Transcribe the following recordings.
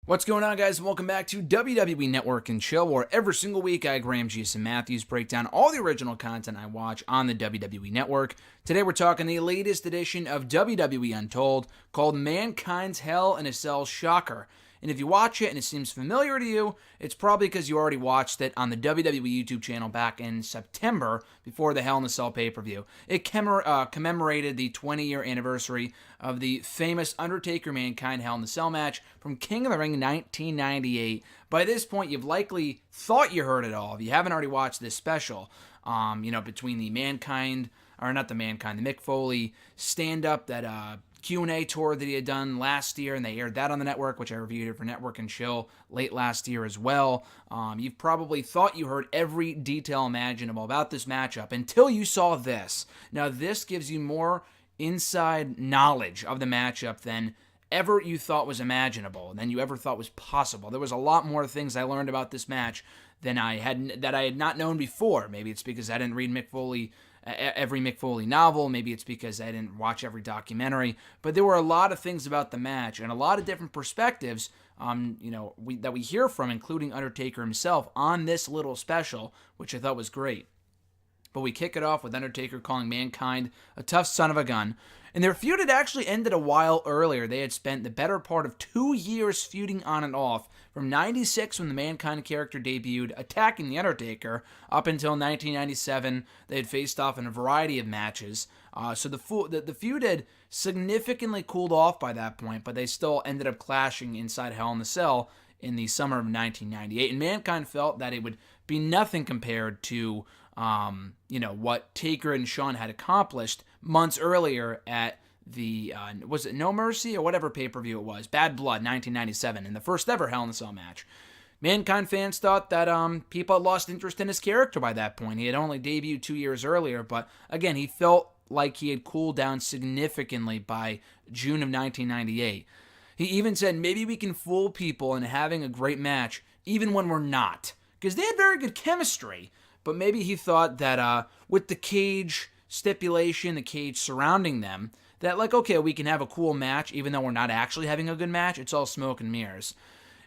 What's going on, guys? Welcome back to WWE Network and Chill, where every single week I, Graham Jason Matthews, break down all the original content I watch on the WWE Network. Today we're talking the latest edition of WWE Untold, called Mankind's Hell in a Cell Shocker. And if you watch it and it seems familiar to you, it's probably because you already watched it on the WWE YouTube channel back in September before the Hell in a Cell pay-per-view. It commemorated the 20-year anniversary of the famous Undertaker-Mankind Hell in a Cell match from King of the Ring 1998. By this point, you've likely thought you heard it all if you haven't already watched this special. Between the Mick Foley stand-up that Q&A tour that he had done last year, and they aired that on the network, which I reviewed it for Network and Chill late last year as well. You've probably thought you heard every detail imaginable about this matchup until you saw this. Now, this gives you more inside knowledge of the matchup than ever you thought was imaginable, than you ever thought was possible. There was a lot more things I learned about this match than I had not known before. Maybe it's because I didn't read every Mick Foley novel. Maybe it's because I didn't watch every documentary. But there were a lot of things about the match and a lot of different perspectives that we hear from, including Undertaker himself, on this little special, which I thought was great. But we kick it off with Undertaker calling Mankind a tough son of a gun. And their feud had actually ended a while earlier. They had spent the better part of 2 years feuding on and off, from 96 when the Mankind character debuted, attacking The Undertaker, up until 1997. They had faced off in a variety of matches. So the feud had significantly cooled off by that point, but they still ended up clashing inside Hell in a Cell in the summer of 1998. And Mankind felt that it would be nothing compared to what Taker and Shawn had accomplished months earlier at the, was it No Mercy or whatever pay-per-view it was? Bad Blood, 1997, in the first ever Hell in a Cell match. Mankind fans thought that people had lost interest in his character by that point. He had only debuted 2 years earlier, but again, he felt like he had cooled down significantly by June of 1998. He even said, maybe we can fool people into having a great match, even when we're not. Because they had very good chemistry. But maybe he thought that with the cage stipulation, the cage surrounding them, that okay, we can have a cool match even though we're not actually having a good match. It's all smoke and mirrors.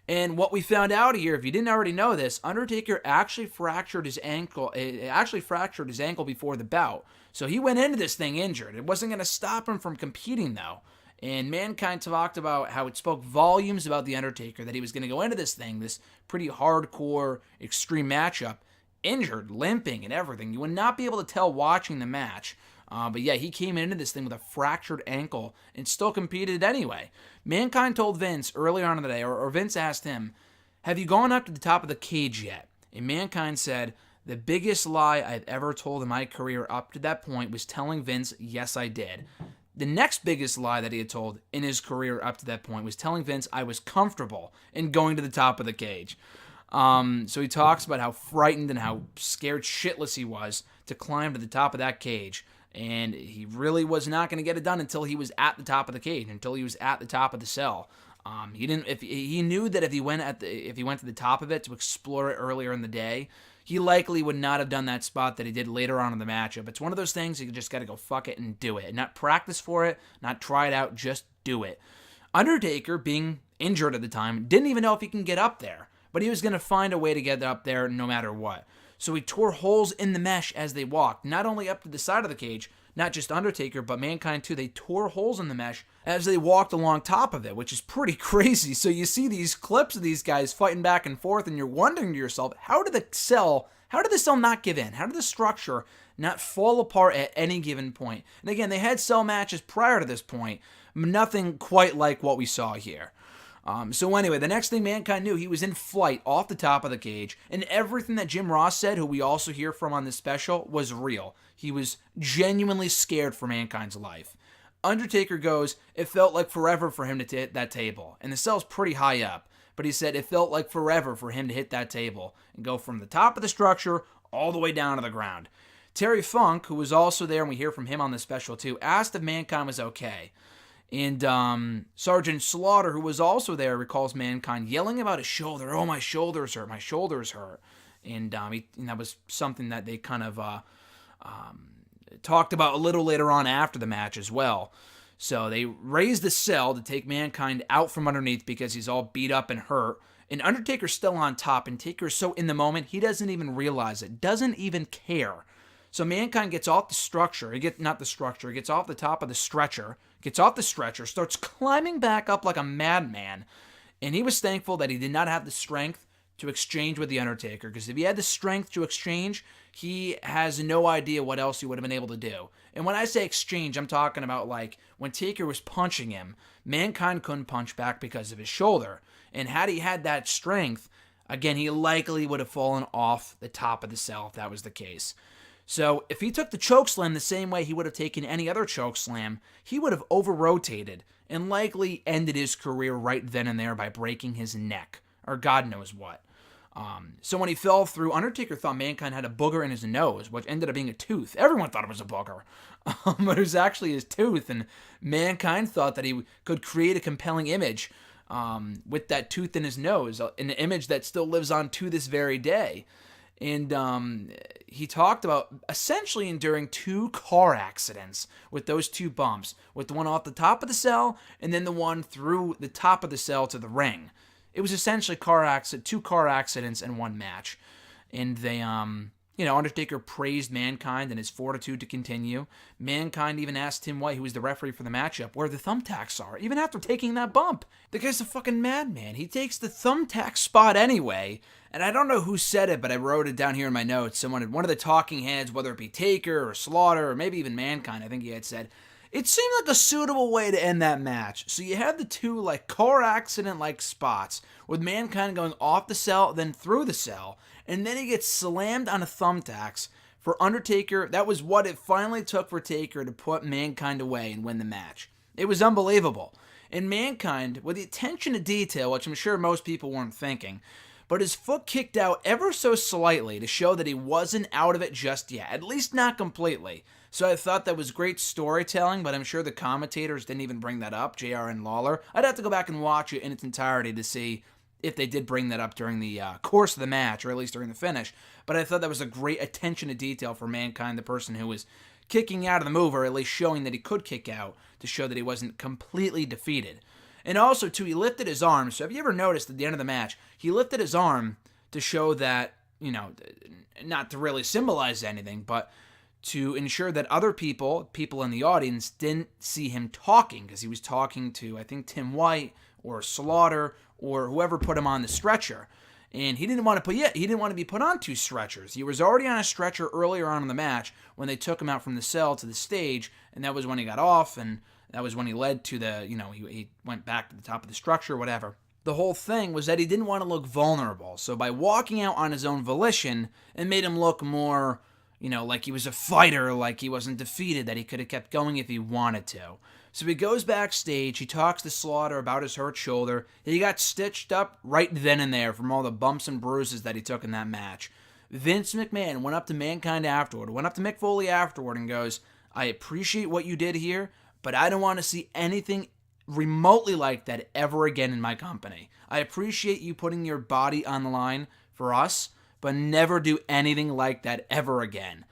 And what we found out here, if you didn't already know this, Undertaker actually fractured his ankle. It actually fractured his ankle before the bout. So he went into this thing injured. It wasn't going to stop him from competing, though. And Mankind talked about how it spoke volumes about The Undertaker, that he was going to go into this thing, this pretty hardcore, extreme matchup, injured, limping, and everything. You would not be able to tell watching the match. But yeah, he came into this thing with a fractured ankle and still competed anyway. Mankind told Vince earlier on in the day, or Vince asked him, have you gone up to the top of the cage yet? And Mankind said, the biggest lie I've ever told in my career up to that point was telling Vince, yes, I did. The next biggest lie that he had told in his career up to that point was telling Vince I was comfortable in going to the top of the cage. So he talks about how frightened and how scared shitless he was to climb to the top of that cage. And he really was not going to get it done until he was at the top of the cage, until he was at the top of the cell. He knew that if he went to the top of it to explore it earlier in the day, he likely would not have done that spot that he did later on in the matchup. It's one of those things you just got to go fuck it and do it, and not practice for it, not try it out, just do it. Undertaker, being injured at the time, didn't even know if he can get up there, but he was going to find a way to get up there no matter what. So he tore holes in the mesh as they walked, not only up to the side of the cage, not just Undertaker, but Mankind too. They tore holes in the mesh as they walked along top of it, which is pretty crazy. So you see these clips of these guys fighting back and forth, and you're wondering to yourself, how did the cell not give in? How did the structure not fall apart at any given point? And again, they had cell matches prior to this point, nothing quite like what we saw here. So anyway, the next thing Mankind knew, he was in flight off the top of the cage, and everything that Jim Ross said, who we also hear from on this special, was real. He was genuinely scared for Mankind's life. Undertaker goes, it felt like forever for him to hit that table, and the cell's pretty high up, but he said it felt like forever for him to hit that table and go from the top of the structure all the way down to the ground. Terry Funk, who was also there, and we hear from him on this special too, asked if Mankind was okay. And Sergeant Slaughter, who was also there, recalls Mankind yelling about his shoulder. Oh, my shoulders hurt. My shoulders hurt. And that was something that they kind of talked about a little later on after the match as well. So they raise the cell to take Mankind out from underneath because he's all beat up and hurt. And Undertaker's still on top, and Taker's so in the moment, he doesn't even realize it, doesn't even care. So Mankind gets off the structure, he gets off the top of the stretcher, starts climbing back up like a madman. And he was thankful that he did not have the strength to exchange with The Undertaker, because if he had the strength to exchange, he has no idea what else he would have been able to do. And when I say exchange, I'm talking about like when Taker was punching him, Mankind couldn't punch back because of his shoulder. And had he had that strength, again, he likely would have fallen off the top of the cell if that was the case. So if he took the chokeslam the same way he would have taken any other chokeslam, he would have over-rotated and likely ended his career right then and there by breaking his neck, or God knows what. So when he fell through, Undertaker thought Mankind had a booger in his nose, which ended up being a tooth. Everyone thought it was a booger, but it was actually his tooth, and Mankind thought that he could create a compelling image with that tooth in his nose, an image that still lives on to this very day. And he talked about essentially enduring 2 car accidents with those 2 bumps, with the one off the top of the cell and then the one through the top of the cell to the ring. It was essentially 2 car accidents in one match. And they, Undertaker praised Mankind and his fortitude to continue. Mankind even asked Tim White, who was the referee for the matchup, where the thumbtacks are, even after taking that bump. The guy's a fucking madman. He takes the thumbtack spot anyway. And I don't know who said it, but I wrote it down here in my notes. One of the talking heads, whether it be Taker or Slaughter or maybe even Mankind, I think he had said, it seemed like a suitable way to end that match. So you had the 2 like car accident like spots with Mankind going off the cell, then through the cell, and then he gets slammed on a thumbtacks. For Undertaker, that was what it finally took for Taker to put Mankind away and win the match. It was unbelievable. And Mankind, with the attention to detail, which I'm sure most people weren't thinking, but his foot kicked out ever so slightly to show that he wasn't out of it just yet, at least not completely. So I thought that was great storytelling, but I'm sure the commentators didn't even bring that up, JR and Lawler. I'd have to go back and watch it in its entirety to see if they did bring that up during the course of the match, or at least during the finish. But I thought that was a great attention to detail for Mankind, the person who was kicking out of the move, or at least showing that he could kick out, to show that he wasn't completely defeated. And also, too, he lifted his arm. So have you ever noticed at the end of the match, he lifted his arm to show that, not to really symbolize anything, but to ensure that other people in the audience, didn't see him talking, because he was talking to, I think, Tim White or Slaughter or whoever put him on the stretcher. And he didn't want to be put on 2 stretchers. He was already on a stretcher earlier on in the match when they took him out from the cell to the stage, and that was when he got off, and that was when he led to the, he went back to the top of the structure, whatever. The whole thing was that he didn't want to look vulnerable. So by walking out on his own volition, it made him look more, like he was a fighter, like he wasn't defeated, that he could have kept going if he wanted to. So he goes backstage, he talks to Slaughter about his hurt shoulder. He got stitched up right then and there from all the bumps and bruises that he took in that match. Vince McMahon went up to Mankind afterward, went up to Mick Foley afterward and goes, I appreciate what you did here, but I don't want to see anything remotely like that ever again in my company. I appreciate you putting your body on the line for us, but never do anything like that ever again.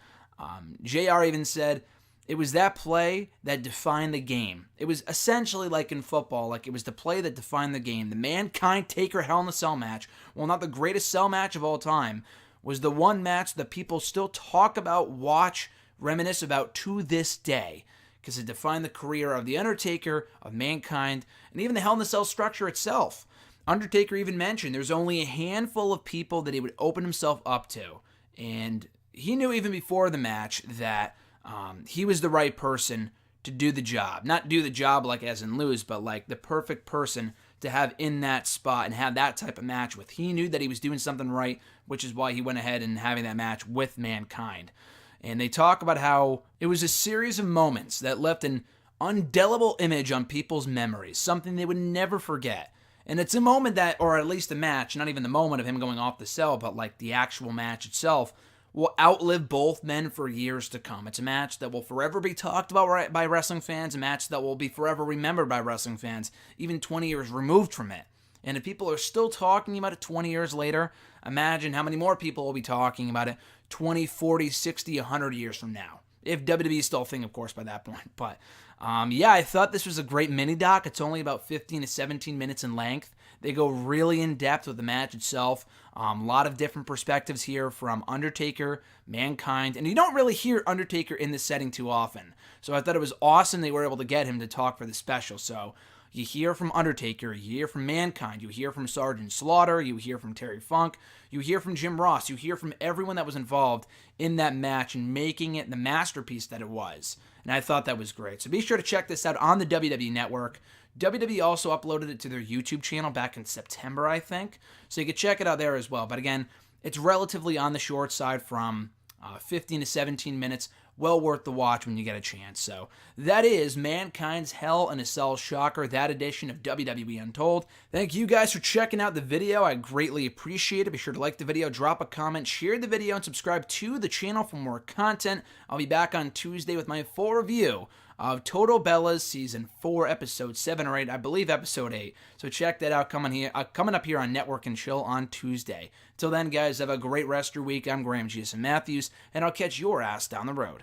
JR even said, it was that play that defined the game. It was essentially like in football, like it was the play that defined the game. The Mankind Taker Hell in a Cell match, well, not the greatest cell match of all time, was the one match that people still talk about, watch, reminisce about to this day, because it defined the career of The Undertaker, of Mankind, and even the Hell in a Cell structure itself. Undertaker even mentioned there's only a handful of people that he would open himself up to, and he knew even before the match that he was the right person to do the job. Not do the job like as in lose, but like the perfect person to have in that spot and have that type of match with. He knew that he was doing something right, which is why he went ahead and having that match with Mankind. And they talk about how it was a series of moments that left an indelible image on people's memories, something they would never forget. And it's a moment that, or at least a match, not even the moment of him going off the cell, but like the actual match itself, will outlive both men for years to come. It's a match that will forever be talked about by wrestling fans, a match that will be forever remembered by wrestling fans, even 20 years removed from it. And if people are still talking about it 20 years later, imagine how many more people will be talking about it 20, 40, 60, 100 years from now. If WWE is still a thing, of course, by that point. But Yeah, I thought this was a great mini doc. It's only about 15 to 17 minutes in length. They go really in depth with the match itself. A lot of different perspectives here from Undertaker, Mankind, and you don't really hear Undertaker in this setting too often. So I thought it was awesome they were able to get him to talk for the special. So you hear from Undertaker, you hear from Mankind, you hear from Sergeant Slaughter, you hear from Terry Funk, you hear from Jim Ross, you hear from everyone that was involved in that match and making it the masterpiece that it was. And I thought that was great. So be sure to check this out on the WWE Network. WWE also uploaded it to their YouTube channel back in September, I think. So you can check it out there as well. But again, it's relatively on the short side from 15 to 17 minutes. Well worth the watch when you get a chance. So that is Mankind's Hell in a Cell Shocker, that edition of WWE Untold. Thank you guys for checking out the video. I greatly appreciate it. Be sure to like the video, drop a comment, share the video, and subscribe to the channel for more content. I'll be back on Tuesday with my full review of Total Bellas Season 4, Episode 7 or 8, I believe Episode 8. So check that out coming up here on Network and Chill on Tuesday. Till then, guys, have a great rest of your week. I'm Graham G.S. Matthews, and I'll catch your ass down the road.